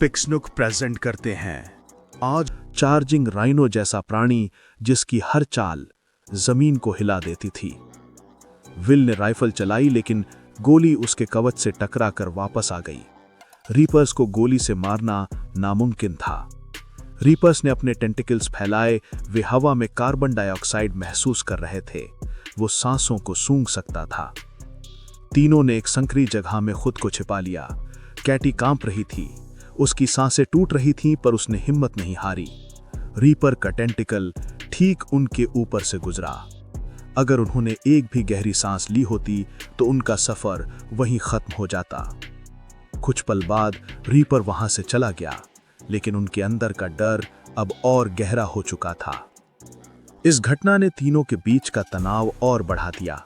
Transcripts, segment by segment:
पिक्सनुक present करते हैं आज चार्जिंग राइनो जैसा प्राणी जिसकी हर चाल जमीन को हिला देती थी। विल ने राइफल चलाई लेकिन गोली उसके कवच से टकरा कर वापस आ गई। रीपर्स को गोली से मारना नामुमकिन था। रीपर्स ने अपने टेंटिकल्स फैलाए, वे हवा में कार्बन डाइऑक्साइड महसूस कर रहे थे। वो सांसों को सूंघ सकता था। तीनों ने एक संकरी जगह में खुद को छिपा लिया। कैटी कांप रही थी, उसकी सांसें टूट रही थीं, पर उसने हिम्मत नहीं हारी। रीपर का टेंटिकल ठीक उनके ऊपर से गुजरा। अगर उन्होंने एक भी गहरी सांस ली होती तो उनका सफर वहीं खत्म हो जाता। कुछ पल बाद रीपर वहां से चला गया, लेकिन उनके अंदर का डर अब और गहरा हो चुका था। इस घटना ने तीनों के बीच का तनाव और बढ़ा दिया।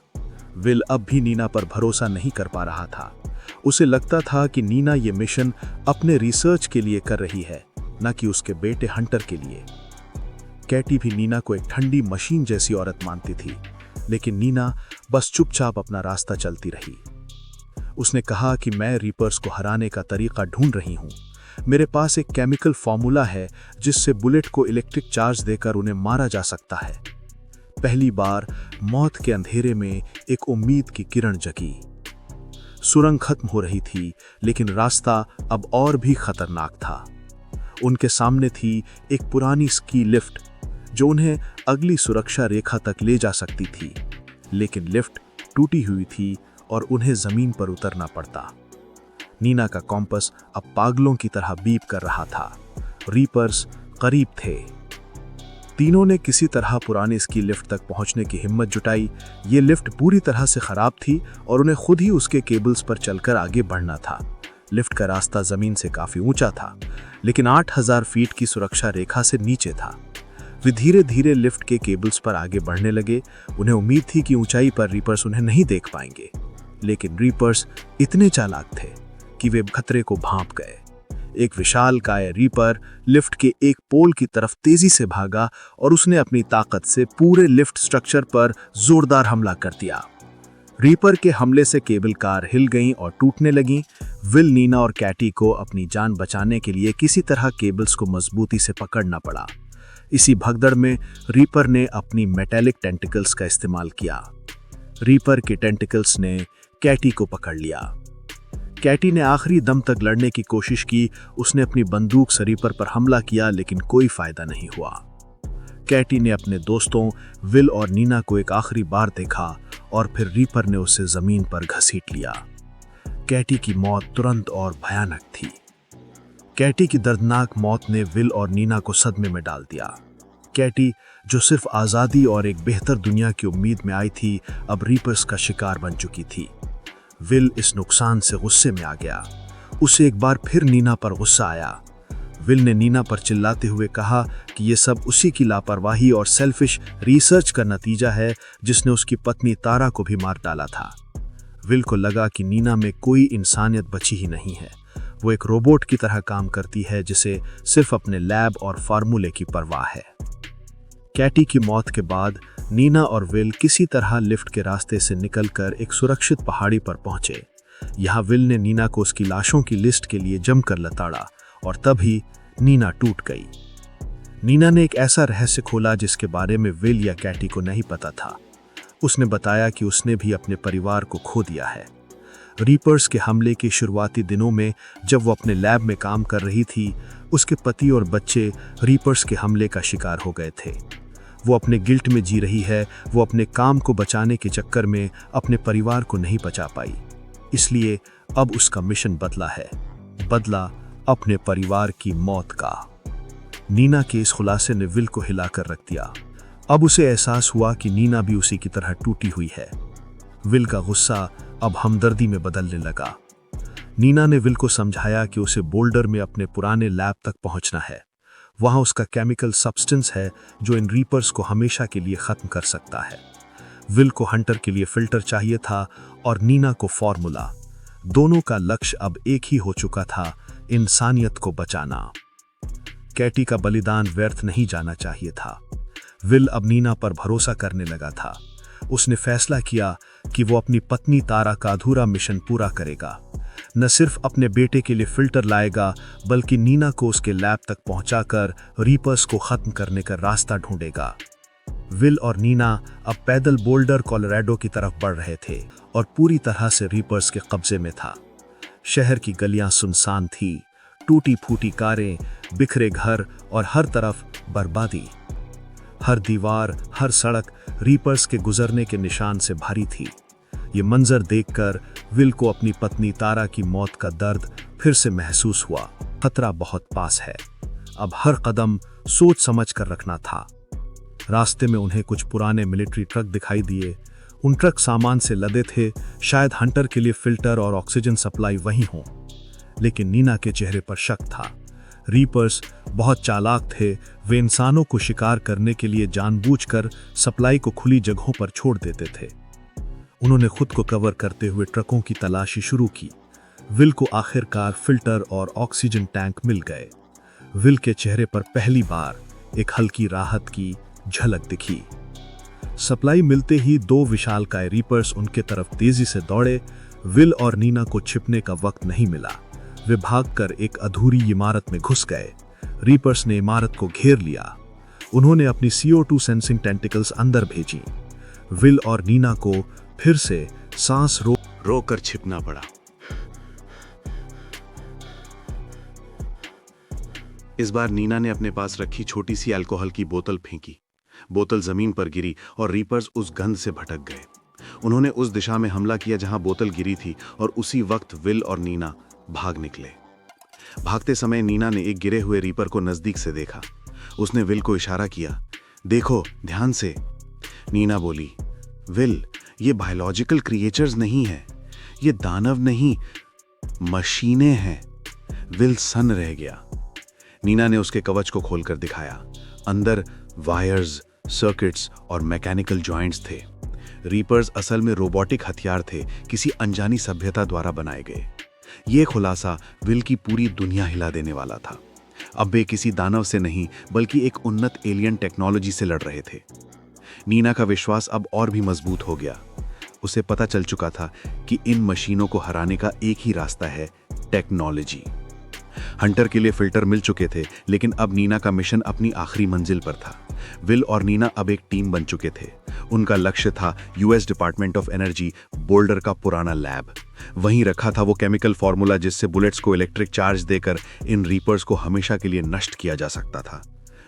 विल अब भी नीना पर भरोसा नहीं कर पा रहा था। उसे लगता था कि नीना ये मिशन अपने रिसर्च के लिए कर रही है, न कि उसके बेटे हंटर के लिए। कैटी भी नीना को एक ठंडी मशीन जैसी औरत मानती थी, लेकिन नीना बस चुपचाप अपना रास्ता चलती रही। उसने कहा कि मैं रीपर्स को हराने का तरीका ढूंढ रही हूं। मेरे पास एक केमिकल फॉर्मूला है जिससे बुलेट को इलेक्ट्रिक चार्ज देकर उन्हें मारा जा सकता है। पहली बार मौत के अंधेरे में एक उम्मीद की किरण जगी। सुरंग खत्म हो रही थी, लेकिन रास्ता अब और भी खतरनाक था। उनके सामने थी एक पुरानी स्की लिफ्ट जो उन्हें अगली सुरक्षा रेखा तक ले जा सकती थी, लेकिन लिफ्ट टूटी हुई थी और उन्हें जमीन पर उतरना पड़ता। नीना का कॉम्पस अब पागलों की तरह बीप कर रहा था। रीपर्स करीब थे। तीनों ने किसी तरह पुरानी स्की लिफ्ट तक पहुंचने की हिम्मत जुटाई। ये लिफ्ट पूरी तरह से खराब थी और उन्हें खुद ही उसके केबल्स पर चलकर आगे बढ़ना था। लिफ्ट का रास्ता जमीन से काफी ऊंचा था, लेकिन 8000 फीट की सुरक्षा रेखा से नीचे था। वे धीरे धीरे लिफ्ट के केबल्स पर आगे बढ़ने लगे। उन्हें उम्मीद थी कि ऊंचाई पर रीपर्स उन्हें नहीं देख पाएंगे, लेकिन रीपर्स इतने चालाक थे कि वे खतरे को भांप गए। एक विशालकाय रीपर लिफ्ट के एक पोल की तरफ तेजी से भागा और उसने अपनी ताकत से पूरे लिफ्ट स्ट्रक्चर पर जोरदार हमला कर दिया। रीपर के हमले से केबल कार हिल गईं और टूटने लगीं। विल, नीना और कैटी को अपनी जान बचाने के लिए किसी तरह केबल्स को मजबूती से पकड़ना पड़ा। इसी भगदड़ में रीपर ने अपनी मेटेलिक टेंटिकल्स का इस्तेमाल किया। रीपर के टेंटिकल्स ने कैटी को पकड़ लिया। कैटी ने आखिरी दम तक लड़ने की कोशिश की। उसने अपनी बंदूक से रीपर पर हमला किया, लेकिन कोई फायदा नहीं हुआ। कैटी ने अपने दोस्तों विल और नीना को एक आखिरी बार देखा और फिर रीपर ने उसे जमीन पर घसीट लिया। कैटी की मौत तुरंत और भयानक थी। कैटी की दर्दनाक मौत ने विल और नीना को सदमे में डाल दिया। कैटी, जो सिर्फ आज़ादी और एक बेहतर दुनिया की उम्मीद में आई थी, अब रीपर्स का शिकार बन चुकी थी। विल इस नुकसान से गुस्से में आ गया। उसे एक बार फिर नीना पर गुस्सा आया। विल ने नीना पर चिल्लाते हुए कहा कि यह सब उसी की लापरवाही और सेल्फिश रिसर्च का नतीजा है जिसने उसकी पत्नी तारा को भी मार डाला था। विल को लगा कि नीना में कोई इंसानियत बची ही नहीं है। वो एक रोबोट की तरह काम करती है जिसे सिर्फ अपने लैब और फार्मूले की परवाह है। कैटी की मौत के बाद नीना और विल किसी तरह लिफ्ट के रास्ते से निकलकर एक सुरक्षित पहाड़ी पर पहुंचे। यहाँ विल ने नीना को उसकी लाशों की लिस्ट के लिए जमकर लताड़ा और तभी नीना टूट गई। नीना ने एक ऐसा रहस्य खोला जिसके बारे में विल या कैटी को नहीं पता था। उसने बताया कि उसने भी अपने परिवार को खो दिया है। रीपर्स के हमले के शुरुआती दिनों में जब वो अपने लैब में काम कर रही थी, उसके पति और बच्चे रीपर्स के हमले का शिकार हो गए थे। वो अपने गिल्ट में जी रही है। वो अपने काम को बचाने के चक्कर में अपने परिवार को नहीं बचा पाई। इसलिए अब उसका मिशन बदला है, बदला अपने परिवार की मौत का। नीना के इस खुलासे ने विल को हिलाकर रख दिया। अब उसे एहसास हुआ कि नीना भी उसी की तरह टूटी हुई है। विल का गुस्सा अब हमदर्दी में बदलने लगा। नीना ने विल को समझाया कि उसे बोल्डर में अपने पुराने लैब तक पहुंचना है। वहां उसका केमिकल सब्सटेंस है जो इन रीपर्स को हमेशा के लिए खत्म कर सकता है। विल को हंटर के लिए फिल्टर चाहिए था और नीना को फॉर्मूला। दोनों का लक्ष्य अब एक ही हो चुका था, इंसानियत को बचाना। कैटी का बलिदान व्यर्थ नहीं जाना चाहिए था। विल अब नीना पर भरोसा करने लगा था। उसने फैसला किया कि वो अपनी पत्नी तारा का अधूरा मिशन पूरा करेगा। न सिर्फ अपने बेटे के लिए फिल्टर लाएगा बल्कि नीना को उसके लैब तक पहुंचाकर रीपर्स को खत्म करने का रास्ता ढूंढेगा। विल और नीना अब पैदल बोल्डर कोलोराडो की तरफ बढ़ रहे थे और पूरी तरह से रीपर्स के कब्जे में था। शहर की गलियां सुनसान थी, टूटी फूटी कारें, बिखरे घर और हर तरफ बर्बादी। हर दीवार, हर सड़क रीपर्स के गुजरने के निशान से भरी थी। ये मंजर देखकर विल को अपनी पत्नी तारा की मौत का दर्द फिर से महसूस हुआ। खतरा बहुत पास है, अब हर कदम सोच समझ कर रखना था। रास्ते में उन्हें कुछ पुराने मिलिट्री ट्रक दिखाई दिए। उन ट्रक सामान से लदे थे, शायद हंटर के लिए फिल्टर और ऑक्सीजन सप्लाई वहीं हो। लेकिन नीना के चेहरे पर शक था। रीपर्स बहुत चालाक थे, वे इंसानों को शिकार करने के लिए जानबूझकर सप्लाई को खुली जगहों पर छोड़ देते थे। उन्होंने खुद को कवर करते हुए ट्रकों की तलाशी शुरू की। विल को आखिरकार फिल्टर और ऑक्सीजन टैंक मिल गए। विल के चेहरे पर पहली बार एक हल्की राहत की झलक दिखी। सप्लाई मिलते ही दो विशालकाय रीपर्स उनके तरफ तेजी से दौड़े। विल और नीना को छिपने का वक्त नहीं मिला। वे भागकर एक अधूरी इमारत में घुस गए। रीपर्स ने इमारत को घेर लिया। उन्होंने अपनी CO2 सेंसिंग टेंटिकल्स अंदर भेजी। विल और नीना को फिर से सांस रोककर छिपना पड़ा। इस बार नीना ने अपने पास रखी छोटी सी अल्कोहल की बोतल फेंकी। बोतल जमीन पर गिरी और रीपर्स उस गंध से भटक गए। उन्होंने उस दिशा में हमला किया जहां बोतल गिरी थी और उसी वक्त विल और नीना भाग निकले। भागते समय नीना ने एक गिरे हुए रीपर को नजदीक से देखा। उसने विल को इशारा किया, देखो ध्यान से। नीना बोली, विल, ये बायोलॉजिकल क्रिएचर्स नहीं है, ये दानव नहीं, मशीनें हैं। विल सन्न रह गया। नीना ने उसके कवच को खोलकर दिखाया। अंदर वायर्स, सर्किट्स और मैकेनिकल जॉइंट्स थे। रीपर्स असल में रोबोटिक हथियार थे, किसी अनजानी सभ्यता द्वारा बनाए गए। यह खुलासा विल की पूरी दुनिया हिला देने वाला था। अब वे किसी दानव से नहीं बल्कि एक उन्नत एलियन टेक्नोलॉजी से लड़ रहे थे। नीना का विश्वास अब और भी मजबूत हो गया। उसे पता चल चुका था कि इन मशीनों को हराने का एक ही रास्ता है, टेक्नोलॉजी। हंटर के लिए फिल्टर मिल चुके थे, लेकिन अब नीना का मिशन अपनी आखिरी मंजिल पर था। विल और नीना अब एक टीम बन चुके थे। उनका लक्ष्य था US department of energy boulder का पुराना लैब। वहीं रखा था वो केमिकल फॉर्मूला जिससे बुलेट्स को इलेक्ट्रिक चार्ज देकर इन रीपर्स को हमेशा के लिए नष्ट किया जा सकता था।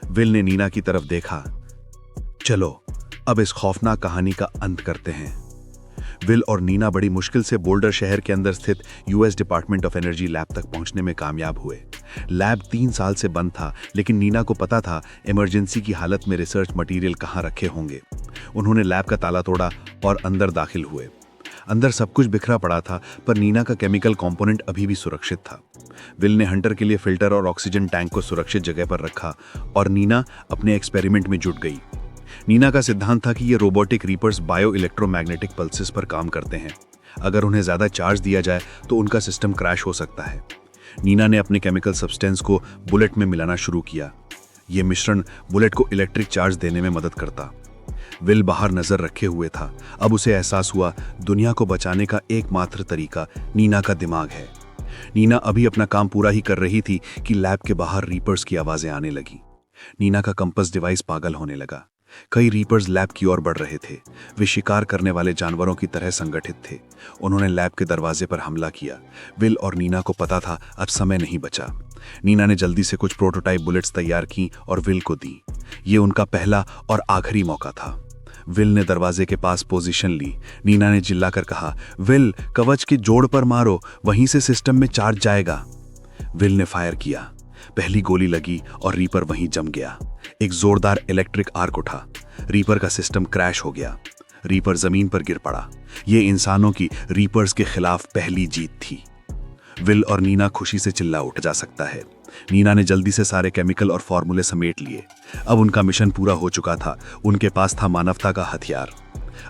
विल ने नीना की तरफ देखा, चलो अब इस खौफनाक कहानी का अंत करते हैं। विल और नीना बड़ी मुश्किल से बोल्डर शहर के अंदर स्थित US department of energy lab तक पहुंचने में कामयाब हुए। लैब 3 साल से बंद था, लेकिन नीना को पता था इमरजेंसी की हालत में रिसर्च मटेरियल कहां रखे होंगे। उन्होंने लैब का ताला तोड़ा और अंदर दाखिल हुए। अंदर सब कुछ बिखरा पड़ा था, पर नीना का केमिकल कंपोनेंट अभी भी सुरक्षित था। विल ने हंटर के लिए फिल्टर और ऑक्सीजन टैंक को सुरक्षित जगह पर रखा और नीना अपने एक्सपेरिमेंट में जुट गई। नीना का सिद्धांत था कि ये robotic reapers bio electromagnetic pulses पर काम करते हैं। अगर उन्हें ज्यादा चार्ज दिया जाए तो उनका सिस्टम क्रैश हो सकता है। नीना ने अपने केमिकल सब्सटेंस को बुलेट में मिलाना शुरू किया। यह मिश्रण बुलेट को इलेक्ट्रिक चार्ज देने में मदद करता। विल बाहर नजर रखे हुए था। अब उसे एहसास हुआ दुनिया को बचाने का एकमात्र तरीका नीना का दिमाग है। नीना अभी अपना काम पूरा ही कर रही थी कि लैब के बाहर रीपर्स की आवाजें आने लगी। नीना का कंपास डिवाइस पागल होने लगा। कई रीपर्स लैब की ओर बढ़ रहे थे। वे शिकार करने वाले जानवरों की तरह संगठित थे। उन्होंने लैब के दरवाजे पर हमला किया। विल और नीना को पता था अब समय नहीं बचा। नीना ने जल्दी से कुछ प्रोटोटाइप बुलेट्स तैयार की और विल को दी। ये उनका पहला और आखिरी मौका था। विल ने दरवाजे के पास पोजीशन ली। नीना ने चिल्लाकर कहा, विल, कवच के जोड़ पर मारो, वहीं से सिस्टम में चार्ज जाएगा। विल ने फायर किया। पहली गोली लगी और रीपर वहीं जम गया। एक जोरदार इलेक्ट्रिक आर्क उठा। रीपर का सिस्टम क्रैश हो गया। रीपर जमीन पर गिर पड़ा। यह इंसानों की रीपर्स के खिलाफ पहली जीत थी। विल और नीना खुशी से चिल्ला उठ जा सकता है। नीना ने जल्दी से सारे केमिकल और फॉर्मूले समेट लिए। अब उनका मिशन पूरा हो चुका था। उनके पास था मानवता का हथियार।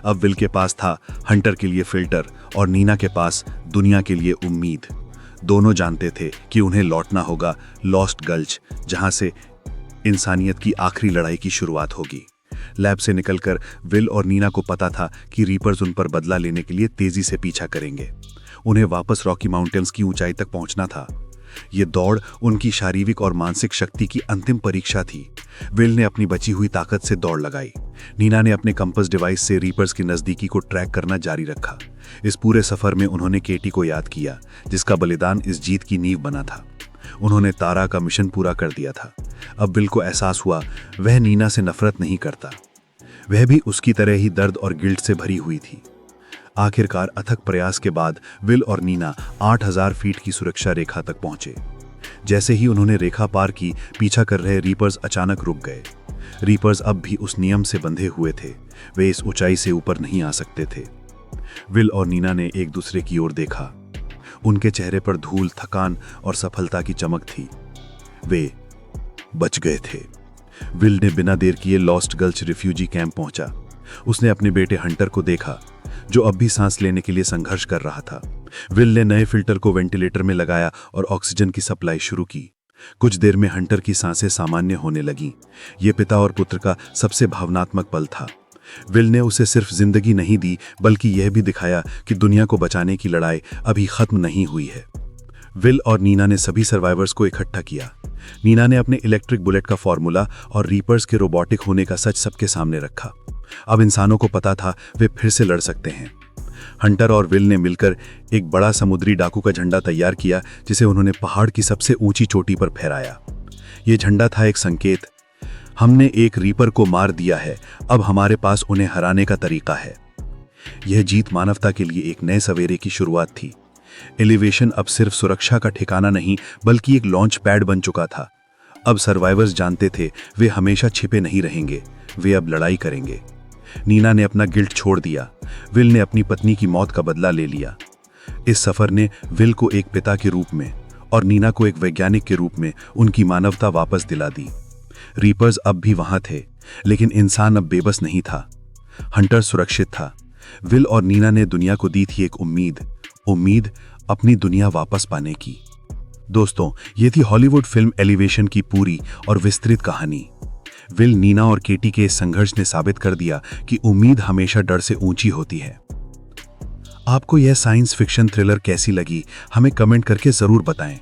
अब विल के पास था हंटर के लिए फिल्टर और नीना के पास दुनिया के लिए उम्मीद। दोनों जानते थे कि उन्हें लौटना होगा लॉस्ट गल्च, जहां से इंसानियत की आखिरी लड़ाई की शुरुआत होगी। लैब से निकलकर विल और नीना को पता था कि रीपर्स उन पर बदला लेने के लिए तेजी से पीछा करेंगे। उन्हें वापस रॉकी माउंटेन्स की ऊंचाई तक पहुंचना था। ये दौड़ उनकी शारीरिक और मानसिक शक्ति की अंतिम परीक्षा थी। विल ने अपनी बची हुई ताकत से दौड़ लगाई। नीना ने अपने कंपास डिवाइस से रीपर्स की नज़दीकी को ट्रैक करना जारी रखा। इस पूरे सफर में उन्होंने केटी को याद किया, जिसका बलिदान इस जीत की नींव बना था। उन्होंने तारा का मिशन पूरा कर दिया था। अब विल को एहसास हुआ वह नीना से नफरत नहीं करता। वह भी उसकी तरह ही दर्द और गिल्ट से भरी हुई थी। आखिरकार अथक प्रयास के बाद विल और नीना 8000 फीट की सुरक्षा रेखा तक पहुंचे। जैसे ही उन्होंने रेखा पार की, पीछा कर रहे रीपर्स अचानक रुक गए। रीपर्स अब भी उस नियम से बंधे हुए थे, वे इस ऊंचाई से ऊपर नहीं आ सकते थे। विल और नीना ने एक दूसरे की ओर देखा। उनके चेहरे पर धूल, थकान और सफलता की चमक थी। वे बच गए थे। विल ने बिना देर किए लॉस्ट गल्च रिफ्यूजी कैंप पहुंचा। उसने अपने बेटे हंटर को देखा, जो अब भी सांस लेने के लिए संघर्ष कर रहा था। विल ने नए फिल्टर को वेंटिलेटर में लगाया और ऑक्सीजन की सप्लाई शुरू की। कुछ देर में हंटर की सांसें सामान्य होने लगीं। ये पिता और पुत्र का सबसे भावनात्मक पल था। विल ने उसे सिर्फ जिंदगी नहीं दी, बल्कि यह भी दिखाया कि दुनिया को बचाने की लड़ाई अभी खत्म नहीं हुई है। विल और नीना ने सभी सर्वाइवर्स को इकट्ठा किया। नीना ने अपने इलेक्ट्रिक बुलेट का फॉर्मूला और रीपर्स के रोबोटिक होने का सच सबके सामने रखा। अब इंसानों को पता था वे फिर से लड़ सकते हैं। हंटर और विल ने मिलकर एक बड़ा समुद्री डाकू का झंडा तैयार किया, जिसे उन्होंने पहाड़ की सबसे ऊंची चोटी पर फहराया। ये झंडा था एक संकेत, हमने एक रीपर को मार दिया है, अब हमारे पास उन्हें हराने का तरीका है। यह जीत मानवता के लिए एक नए सवेरे की शुरुआत थी। एलिवेशन अब सिर्फ सुरक्षा का ठिकाना नहीं, बल्कि एक लॉन्च पैड बन चुका था। अब सर्वाइवर्स जानते थे वे हमेशा छिपे नहीं रहेंगे, वे अब लड़ाई करेंगे। नीना ने अपना गिल्ट छोड़ दिया। विल ने अपनी पत्नी की मौत का बदला ले लिया। इस सफर ने विल को एक पिता के रूप में और नीना को एक वैज्ञानिक के रूप में उनकी मानवता वापस दिला दी। रीपर्स अब भी वहां थे, लेकिन इंसान अब बेबस नहीं था। हंटर सुरक्षित था। विल और नीना ने दुनिया को दी थी एक उम्मीद अपनी दुनिया वापस पाने की। दोस्तों, ये थी हॉलीवुड फिल्म एलिवेशन की पूरी और विस्तृत कहानी। विल, नीना और केटी के इस संघर्ष ने साबित कर दिया कि उम्मीद हमेशा डर से ऊंची होती है। आपको यह साइंस फिक्शन थ्रिलर कैसी लगी, हमें कमेंट करके जरूर बताएं।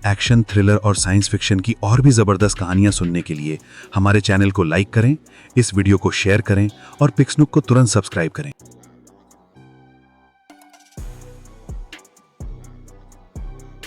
एक्शन, थ्रिलर और साइंस फिक्शन की और भी जबरदस्त कहानियां सुनने के लिए हमारे चैनल को लाइक करें, इस वीडियो को शेयर करें और पिक्सनुक को तुरंत सब्सक्राइब करें।